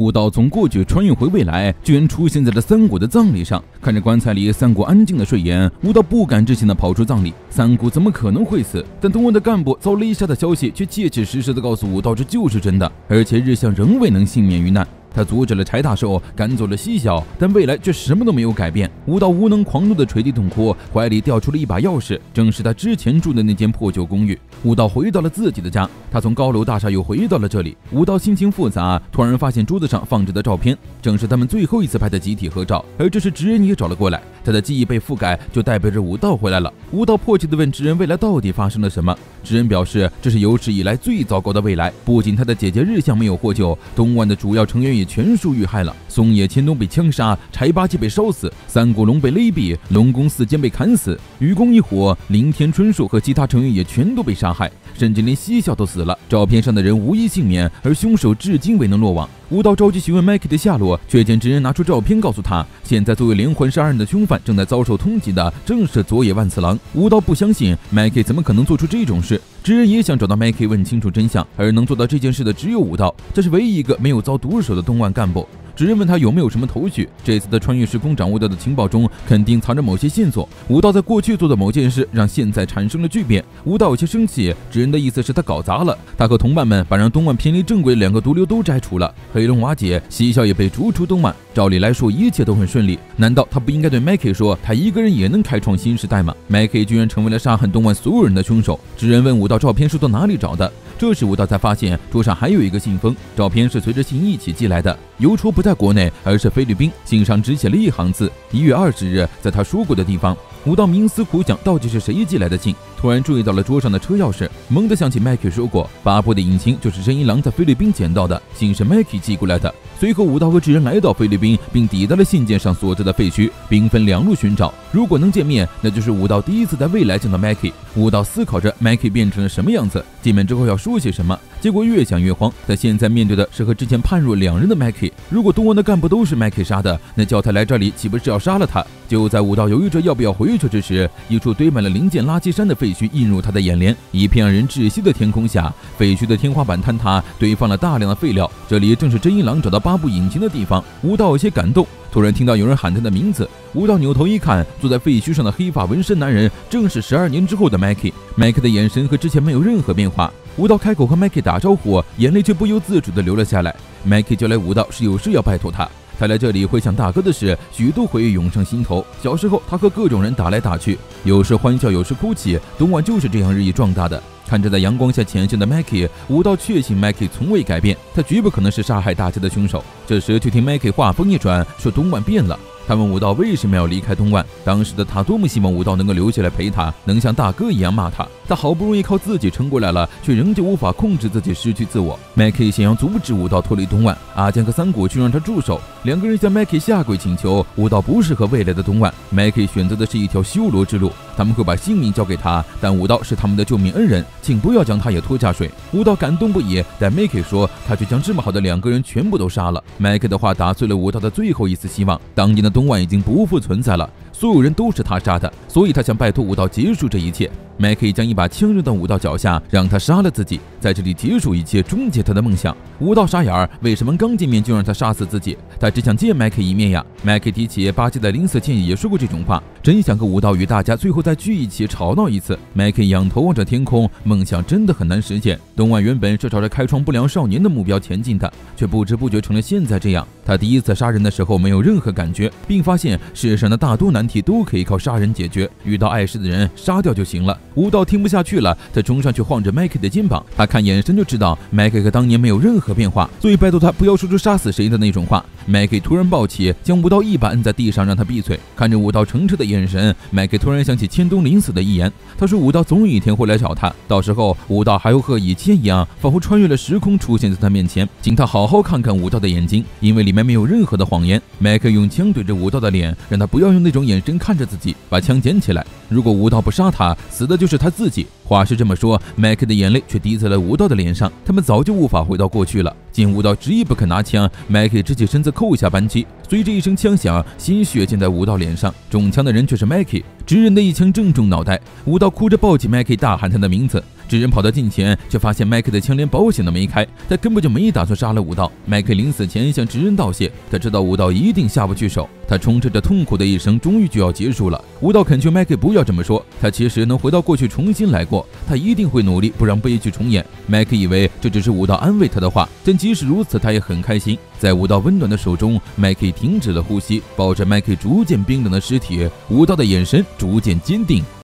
武道从过去穿越回未来，居然出现在了三谷的葬礼上。看着棺材里三谷安静的睡颜，武道不敢置信地跑出葬礼。三谷怎么可能会死？但东湾的干部遭勒杀的消息却切切实实地告诉武道，这就是真的，而且日向仍未能幸免于难。他阻止了柴大寿，赶走了西晓，但未来却什么都没有改变。武道无能狂怒的捶地痛哭，怀里掉出了一把钥匙，正是他之前住的那间破旧公寓。武道回到了自己的家，他从高楼大厦又回到了这里。武道心情复杂，突然发现桌子上放着的照片，正是他们最后一次拍的集体合照。而这时职人也找了过来，他的记忆被覆盖，就代表着武道回来了。武道迫切地问职人未来到底发生了什么。职人表示，这是有史以来最糟糕的未来，不仅他的姐姐日向没有获救，东莞的主要成员也全数遇害了。松野千冬被枪杀，柴八戒被烧死，三谷龙被勒毙，龙宫寺坚被砍死，愚公一伙、林田春树和其他成员也全都被杀害，甚至连西笑都死了。照片上的人无一幸免，而凶手至今未能落网。武道着急询问 Maki 的下落，却见职人拿出照片告诉他，现在作为连环杀人的凶犯正在遭受通缉的正是佐野万次郎。武道不相信 Maki 怎么可能做出这种事，职人也想找到 Maki 问清楚真相，而能做到这件事的只有武道，这是唯一一个没有遭毒手的东莞干部。职人问他有没有什么头绪，这次的穿越时空掌握到的情报中肯定藏着某些线索。武道在过去做的某件事让现在产生了巨变，武道有些生气，职人的意思是他搞砸了，他和同伴们把让东莞偏离正轨的两个毒瘤都摘除了，黑龙瓦解，西笑也被逐出东莞。照理来说一切都很顺利，难道他不应该对 Maki 说他一个人也能开创新时代吗？ Maki 居然成为了杀害东莞所有人的凶手。职人问武道照片是从哪里找的，这时武道才发现桌上还有一个信封，照片是随着信一起寄来的，邮戳不在国内，而是菲律宾，信上只写了一行字：1月20日，在他说过的地方。武道冥思苦想，到底是谁寄来的信？突然注意到了桌上的车钥匙，猛地想起 Maki 说过，巴布的引擎就是真一郎在菲律宾捡到的，信是 Maki 寄过来的。随后武道和职人来到菲律宾，并抵达了信件上所在的废墟，兵分两路寻找。如果能见面，那就是武道第一次在未来见到 Maki。武道思考着 Maki 变成了什么样子，见面之后要说些什么，结果越想越慌。他现在面对的是和之前判若两人的 Maki， 如果东莞的干部都是 Maki 杀的，那叫他来这里岂不是要杀了他？就在武道犹豫着要不要回去之时，一处堆满了零件垃圾山的废墟映入他的眼帘。一片让人窒息的天空下，废墟的天花板坍塌，堆放了大量的废料，这里正是真一郎找到巴布引擎的地方。武道有些感动，突然听到有人喊他的名字，武道扭头一看，坐在废墟上的黑发纹身男人正是12年之后的 Maki。Maki 的眼神和之前没有任何变化。武道开口和 Maki 打招呼，眼泪却不由自主地流了下来。Maki 叫来武道是有事要拜托他。他来这里回想大哥的事，许多回忆涌上心头。小时候他和各种人打来打去，有时欢笑有时哭泣，东莞就是这样日益壮大的。看着在阳光下前进的 Maki， 武道确信 Maki 从未改变，他绝不可能是杀害大家的凶手。这时就听 Maki 话锋一转，说东莞变了。他问武道为什么要离开东莞，当时的他多么希望武道能够留下来陪他，能像大哥一样骂他。他好不容易靠自己撑过来了，却仍旧无法控制自己，失去自我。Maki 想要阻止武道脱离东莞，阿江和三谷却让他住手，两个人向 Maki 下跪请求武道不适合未来的东莞。Maki 选择的是一条修罗之路，他们会把性命交给他，但武道是他们的救命恩人，请不要将他也拖下水。武道感动不已，但 Maki 说他却将这么好的两个人全部都杀了。Maki 的话打碎了武道的最后一丝希望，当年的东莞已经不复存在了，所有人都是他杀的，所以他想拜托武道结束这一切。Maki 将一把枪扔到武道脚下，让他杀了自己，在这里结束一切，终结他的梦想。武道傻眼儿，为什么刚见面就让他杀死自己？他只想见 Maki 一面呀。Maki 提起巴基在临死前也说过这种话，真想和武道与大家最后再聚一起吵闹一次。Maki 仰头望着天空，梦想真的很难实现。东莞原本是朝着开创不良少年的目标前进的，却不知不觉成了现在这样。他第一次杀人的时候没有任何感觉，并发现世上的大多难题都可以靠杀人解决，遇到碍事的人杀掉就行了。武道听不下去了，他冲上去晃着 Maki 的肩膀，他看眼神就知道 Maki 和当年没有任何变化，所以拜托他不要说出杀死谁的那种话。Maki 突然暴起，将武道一把摁在地上，让他闭嘴。看着武道澄澈的眼神， Maki 突然想起千冬临死的遗言，他说武道总有一天会来找他，到时候武道还会和以前一样，仿佛穿越了时空出现在他面前，请他好好看看武道的眼睛，因为里面没有任何的谎言。Maki 用枪对着武道的脸，让他不要用那种眼神看着自己，把枪捡起来。如果武道不杀他，死的就是他自己。话是这么说，麦克的眼泪却滴在了武道的脸上。他们早就无法回到过去了。见武道执意不肯拿枪，麦克直起身子扣下扳机。随着一声枪响，鲜血溅在武道脸上。中枪的人却是麦克，直人的一枪正中脑袋。武道哭着抱起麦克，大喊他的名字。直人跑到近前，却发现麦克的枪连保险都没开，他根本就没打算杀了武道。麦克临死前向直人道谢，他知道武道一定下不去手。他充斥着痛苦的一生终于就要结束了。武道恳求麦克不要这么说，他其实能回到过去重新来过，他一定会努力不让悲剧重演。麦克以为这只是武道安慰他的话，但即使如此，他也很开心。在武道温暖的手中，麦克停止了呼吸，抱着麦克逐渐冰冷的尸体，武道的眼神逐渐坚定。